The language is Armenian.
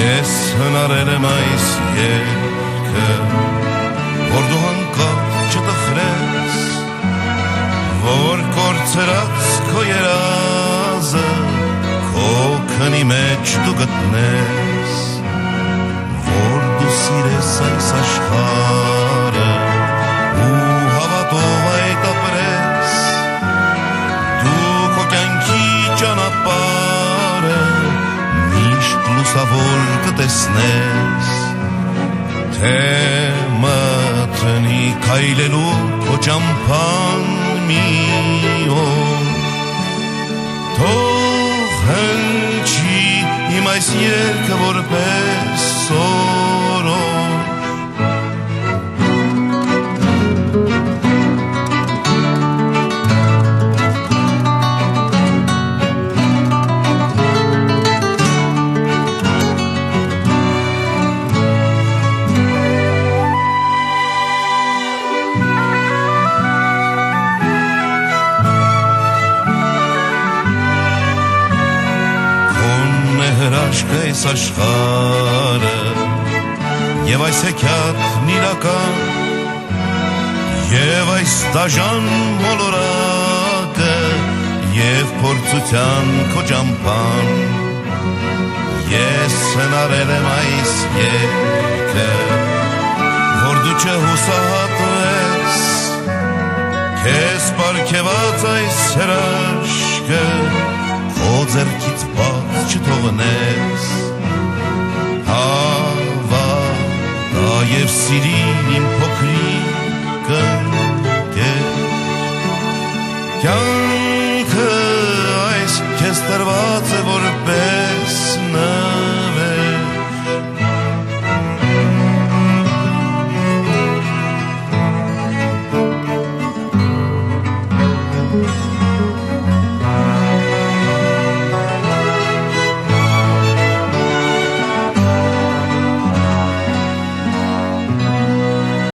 Ես հնարել եմ այս երգը, որ դու հանկարծ չտխրես, որ կորցրած քո երազը քո քնի մեջ դու գտնես, որ դու սիրես այս աշխարհը ու հավատով այդ ապրես, դու քո կյանքի ճանապարհը միշտ լուսավոր կտեսնես, թե մտնի քայլելու քո ճամփան մի օր, թող հնչի իմ այս երգը որպես սորոր, այս աշխարհը եւ այս հեքիաթն իրական եւ այս դաժան մոլորակը եւ փորձության քո ճամփան, ես հնարել եմ այս երգը, որ դու չհուսահատվես, քեզ պարգևած այս հրաշքը քո ձեռքից բաց չթողնես, հավատա եւ սիրի իմ փոքրիկ ընկեր, կյանքը այս քեզ տրված է